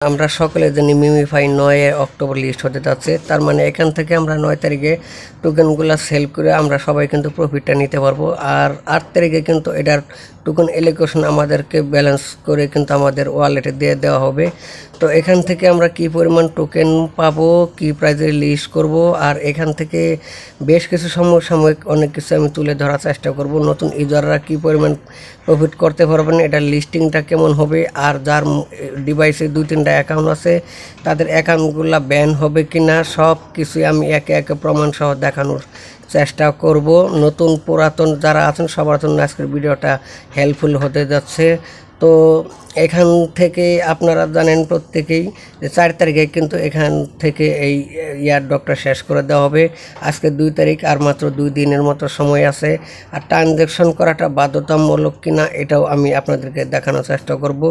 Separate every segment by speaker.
Speaker 1: আমরা সকলে জানি মিমিফাই 9 অক্টোবর লিস্ট হতে যাচ্ছে। তার মানে এখান থেকে আমরা 9 তারিখে টোকেনগুলো সেল করে আমরা সবাই কিন্তু প্রফিটটা নিতে পারবো। আর 8 তারিখে কিন্তু এটার টোকেন এলোকেশন আমাদেরকে ব্যালেন্স করে কিন্তু আমাদের ওয়ালেটে দিয়ে দেওয়া হবে। তো এখান থেকে আমরা কি পরিমাণ টোকেন পাবো, কি প্রাইজে লিস্ট করব, আর এখান থেকে বেশ কিছু সমসাময়িক অনেক কিছু আমি তুলে ধরার চেষ্টা করব। নতুন ইউজাররা কি পরিমাণ প্রফিট করতে পারবেন, এটার লিস্টিংটা কেমন হবে, আর যার ডিভাইসে 2-3টা অ্যাকাউন্ট আছে তাদের অ্যাকাউন্টগুলো ব্যান হবে কিনা, সব কিছুই আমি একে একে প্রমাণ সহ দেখানোর চেষ্টা করব। নতুন পুরাতন যারা আছেন সবার জন্য আজকের ভিডিওটা হেল্পফুল হতে যাচ্ছে। তো এখান থেকে আপনারা জানেন প্রত্যেকেই যে 4 তারিখে কিন্তু এখান থেকে এই ইয়ার ডকটা শেষ করে দেওয়া হবে। আজকে 2 তারিখ, আর মাত্র 2 দিনের মতো সময় আছে। আর ট্রানজ্যাকশন করাটা বাধ্যতামূলক কিনা এটাও আমি আপনাদেরকে দেখানোর চেষ্টা করব।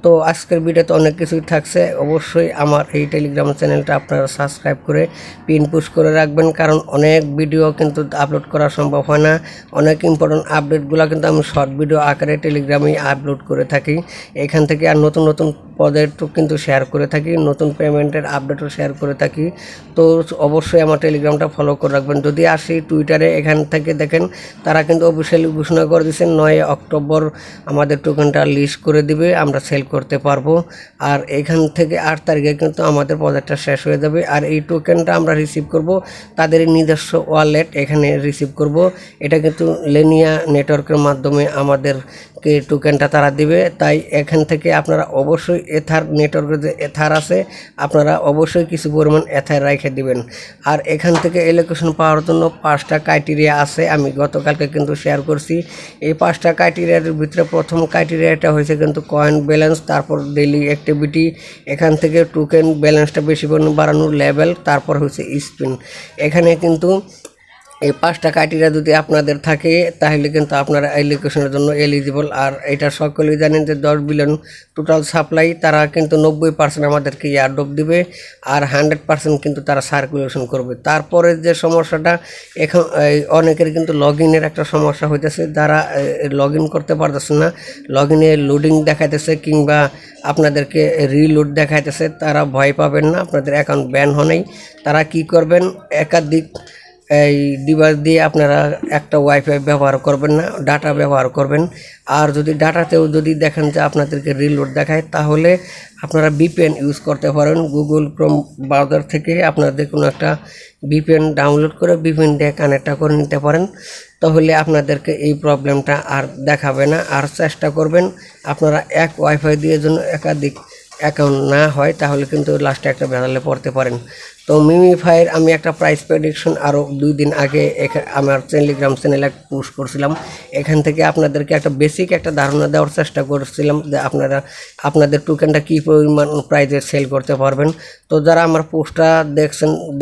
Speaker 1: তো আজকের ভিডিওতে অনেক কিছুই থাকছে। অবশ্যই আমার এই টেলিগ্রাম চ্যানেলটা আপনারা সাবস্ক্রাইব করে পিন পুশ করে রাখবেন, কারণ অনেক ভিডিও কিন্তু আপলোড করা সম্ভব হয় না। অনেক ইম্পর্টেন্ট আপডেটগুলো কিন্তু আমি শর্ট ভিডিও আকারে টেলিগ্রামেই আপলোড করে থাকি। এখান থেকে আর নতুন নতুন প্রজেক্টও কিন্তু শেয়ার করে থাকি, নতুন পেমেন্টের আপডেটও শেয়ার করে থাকি। তো অবশ্যই আমার টেলিগ্রামটা ফলো করে রাখবেন। যদি আসি টুইটারে, এখান থেকে দেখেন তারা কিন্তু অফিসিয়ালি ঘোষণা করে দিয়েছেন 9 অক্টোবর আমাদের টোকেনটা লিস্ট করে দিবে, আমরা সেল করতে পারবো। আর এখান থেকে 8 তারিখে কিন্তু আমাদের প্রজেক্টটা শেষ হয়ে যাবে। আর এই টোকেনটা আমরা রিসিভ করব তাদের নিজস্ব ওয়ালেট, এখানে রিসিভ করব। এটা কিন্তু লেনিয়া নেটওয়ার্কের মাধ্যমে আমাদেরকে টোকেনটা তারা দিবে। তাই এখান থেকে আপনারা অবশ্যই এথার নেটওয়ার্কের যে এথার আছে আপনারা অবশ্যই কিছু পরিমাণ এথার রেখে দিবেন। আর এখান থেকে এলোকেশন পাওয়ার জন্য 5টা ক্রাইটেরিয়া আছে, আমি গতকালকে কিন্তু শেয়ার করছি। এই 5টা ক্রাইটেরিয়ার ভিতরে প্রথম ক্রাইটেরিয়াটা হয়েছে কিন্তু কয়েন ব্যালেন্স, তারপর ডেইলি অ্যাক্টিভিটি, এখান থেকে টোকেন ব্যালেন্সটা বেশি পরিমাণ বাড়ানোর লেভেল, তারপর হচ্ছে স্পিন। এখানে কিন্তু এই 5টা ক্রাইটেরিয়া যদি আপনাদের থাকে তাহলে কিন্তু আপনারা এলোকেশনের জন্য এলিজিবল। আর এটা সকলেই জানেন যে 10 বিলিয়ন টোটাল সাপ্লাই, তারা কিন্তু 90% আমাদেরকে এয়ারড্রপ দিবে, আর 100% কিন্তু তারা সার্কুলেশন করবে। তারপরে যে সমস্যাটা, এখন অনেকের কিন্তু লগ ইনের একটা সমস্যা হইতেছে, যারা লগ ইন করতে পারতেছে না, লগ ইনে লোডিং দেখাইতেছে কিংবা আপনাদেরকে রিলোড দেখাইতেছে, তারা ভয় পাবেন না, আপনাদের অ্যাকাউন্ট ব্যান হয়নি। তারা কি করবেন, একাধিক এই ডিভাইস দিয়ে আপনারা একটা ওয়াইফাই ব্যবহার করবেন না, ডাটা ব্যবহার করবেন। আর যদি ডাটাতেও যদি দেখেন যে আপনাদেরকে রিলোড দেখায়, তাহলে আপনারা ভিপিএন ইউজ করতে পারেন। গুগল ক্রোম ব্রাউজার থেকে আপনাদের কোনো একটা ভিপিএন ডাউনলোড করে ভিপিএন দিয়ে কানেক্টটা করে নিতে পারেন, তাহলে আপনাদেরকে এই প্রবলেমটা আর দেখাবে না। আর চেষ্টা করবেন আপনারা এক ওয়াইফাই দিয়ে যেন একাধিক অ্যাকাউন্ট না হয়, তাহলে কিন্তু লাস্টে একটা ভেজালে পড়তে পারেন। তো মিমিফাইয়ের আমি একটা প্রাইস প্রেডিকশন আরও 2 দিন আগে আমার টেলিগ্রাম চ্যানেলে পোস্ট করছিলাম। এখান থেকে আপনাদেরকে একটা বেসিক একটা ধারণা দেওয়ার চেষ্টা করছিলাম যে আপনারা আপনাদের টোকেনটা কী পরিমাণ প্রাইজে সেল করতে পারবেন। তো যারা আমার পোস্টটা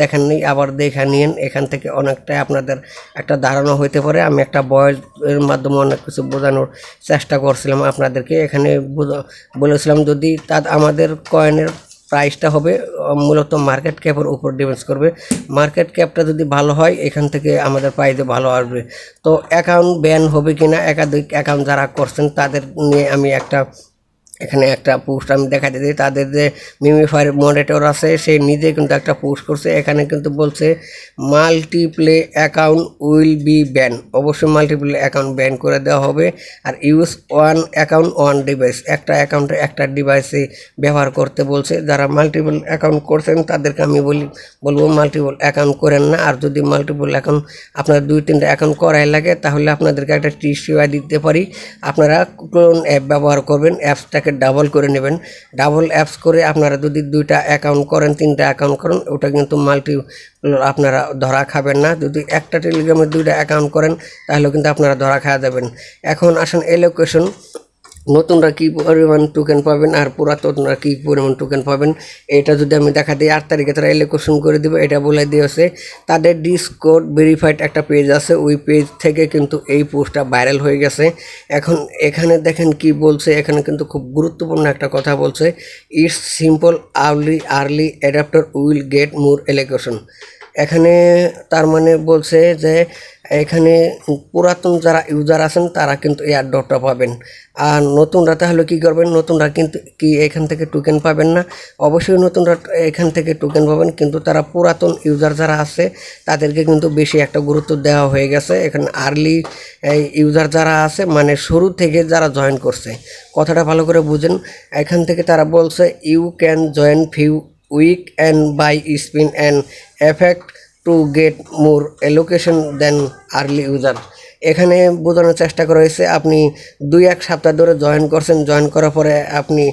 Speaker 1: দেখেননি আবার দেখে নিন, এখান থেকে অনেকটাই আপনাদের একটা ধারণা হইতে পারে। আমি একটা ভয়েসের মাধ্যমে অনেক কিছু বোঝানোর চেষ্টা করছিলাম আপনাদেরকে। এখানে বলেছিলাম যদি আমাদের কয়েনের প্রাইসটা হবে মূলত মার্কেট ক্যাপের উপর ডিপেন্ড করবে। মার্কেট ক্যাপটা যদি ভালো হয় এখান থেকে আমাদের প্রাইসে ভালো আসবে। তো অ্যাকাউন্ট ব্যান হবে কিনা, একাধিক অ্যাকাউন্ট যারা করছেন তাদের নিয়ে আমি এখানে একটা পোস্ট আমি দেখাতে দিই। তাদের যে মিমিফাইয়ের মডারেটর আছে সে নিজে কিন্তু একটা পোস্ট করছে, এখানে কিন্তু বলছে multiple account will be ban. অবশ্যই মাল্টিপ্লে অ্যাকাউন্ট ব্যান করে দেওয়া হবে। আর use one account one device, একটা অ্যাকাউন্টে একটা ডিভাইসে ব্যবহার করতে বলছে। যারা মাল্টিপল অ্যাকাউন্ট করছেন তাদেরকে আমি বলবো মাল্টিপল অ্যাকাউন্ট করেন না। আর যদি মাল্টিপল অ্যাকাউন্ট আপনার 2-3টা অ্যাকাউন্ট করাই লাগে, তাহলে আপনাদেরকে একটা টিসিআই দিতে পারি। আপনারা ক্লোন অ্যাপ ব্যবহার করবেন, অ্যাপসটাকে ডাবল করে নেবেন। ডাবল অ্যাপস করে আপনারা যদি 2টা অ্যাকাউন্ট করেন, 3টা অ্যাকাউন্ট করেন, ওটা কিন্তু আপনারা ধরা খাবেন না। যদি একটা টেলিগ্রামে 2টা অ্যাকাউন্ট করেন তাহলে কিন্তু আপনারা ধরা খাওয়া যাবেন। এখন আসেন এলোকেশন, নতুনরা কী পরিমাণ টোকেন পাবেন আর পুরাতনরা কী পরিমাণ টোকেন পাবেন এটা যদি আমি দেখা দিই। 8 তারিখে তারা এলোকেশন করে দেবে, এটা বলে দিয়েছে। তাদের ডিসকর্ড ভেরিফাইড একটা পেজ আছে, ওই পেজ থেকে কিন্তু এই পোস্টটা ভাইরাল হয়ে গেছে। এখন এখানে দেখেন কি বলছে, এখানে কিন্তু খুব গুরুত্বপূর্ণ একটা কথা বলছে, it's simple early adapter will get more allocation. এখানে তার মানে বলছে যে এখানে পুরাতন যারা ইউজার আছেন তারা কিন্তু এয়ার ড্রপটা পাবেন, আর নতুনরা তাহলে কি করবেন? নতুনরা কিন্তু কি এখান থেকে টোকেন পাবেন না? অবশ্যই নতুনরা এখান থেকে টোকেন পাবেন, কিন্তু তারা পুরাতন ইউজার যারা আছে তাদেরকে কিন্তু বেশি একটা গুরুত্ব দেওয়া হয়ে গেছে। এখানে আর্লি ইউজার যারা আছে মানে শুরু থেকে যারা জয়েন করছে, কথাটা ভালো করে বুঝেন। এখান থেকে তারা বলছে you can join few week and by spin and effect to get more allocation than early user. এখানে বোঝানোর চেষ্টা করা হয়েছে আপনি 2-1 সপ্তাহ ধরে জয়েন করছেন, জয়েন করার পরে আপনি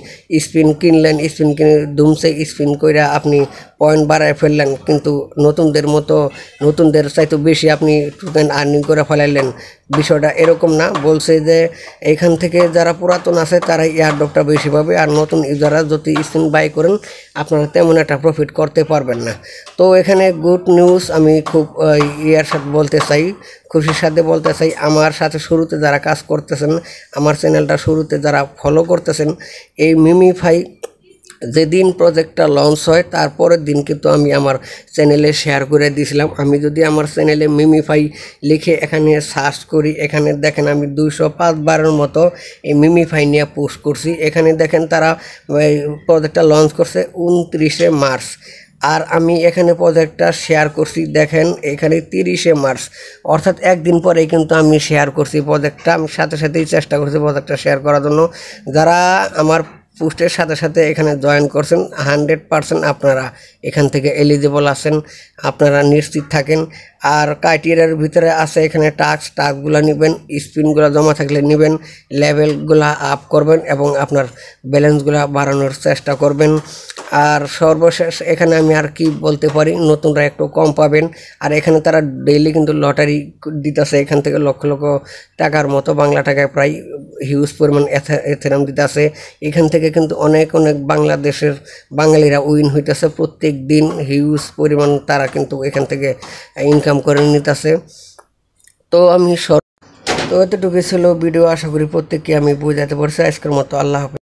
Speaker 1: স্পিন কিনলেন, স্পিন কিনে দুমসে স্পিন করে আপনি পয়েন্ট বাড়ায় ফেললেন, কিন্তু নতুনদের চাইতে বেশি আপনি টোকেন আর্নিং করে ফেলাইলেন। বিষয়টা এরকম না, বলছে যে এখান থেকে যারা পুরাতন আছে তারা এয়ারড্রপটা বেশি পাবে, আর নতুন ইউজাররা যদি স্পিন বাই করেন আপনারা তেমন একটা প্রফিট করতে পারবেন না। তো এখানে গুড নিউজ আমি খুব ইয়ার সাথে বলতে চাই, খুশির সাথে বলতে চাই, আমার সাথে শুরুতে যারা কাজ করতেছেন, আমার চ্যানেলটা শুরুতে যারা ফলো করতেছেন, এই মিমিফাই যেদিন প্রজেক্টটা লঞ্চ হয় তারপরের দিন কিন্তু আমি আমার চ্যানেলে শেয়ার করে দিয়েছিলাম। আমি যদি আমার চ্যানেলে মিমিফাই লিখে এখানে সার্চ করি, এখানে দেখেন আমি 205 বারের মতো এই মিমিফাই নিয়ে পোস্ট করছি। এখানে দেখেন তারা প্রজেক্টটা লঞ্চ করছে 29শে মার্চ, আর আমি এখানে প্রজেক্টটা শেয়ার করছি দেখেন এখানে 30শে মার্চ, অর্থাৎ একদিন পরেই কিন্তু আমি শেয়ার করছি প্রজেক্টটা। আমি সাথে সাথেই চেষ্টা করছি প্রজেক্টটা শেয়ার করার জন্য। যারা আমার পোস্টের সাথে সাথে এখানে জয়েন করছেন 100% আপনারা এখান থেকে এলিজিবল আছেন, আপনারা নিশ্চিত থাকেন। আর ক্রাইটেরিয়ার ভিতরে আছে এখানে টাস্কগুলো নেবেন, স্পিনগুলো জমা থাকলে নেবেন, লেভেলগুলো আপ করবেন এবং আপনার ব্যালেন্সগুলো বাড়ানোর চেষ্টা করবেন। আর সর্বশেষ এখানে আমি আর কি বলতে পারি, নতুনরা একটু কম পাবেন। আর এখানে তারা ডেইলি কিন্তু লটারি দিতেছে, এখান থেকে লক্ষ লক্ষ টাকার মতো, বাংলা টাকায় প্রায় হিউজ পরিমাণ এথেরিয়াম দিতেছে। এখান থেকে কিন্তু অনেক বাংলাদেশের বাঙালিরা উইন হইতেছে, প্রত্যেক দিন হিউজ পরিমাণ তারা কিন্তু এখান থেকে ইনকাম করে নিতেছে। তো তো এতটুকু ছিল ভিডিও, আশা করি প্রত্যেককে আমি বোঝাতে পারছি। আজকের মতো আল্লাহ হাফেজ।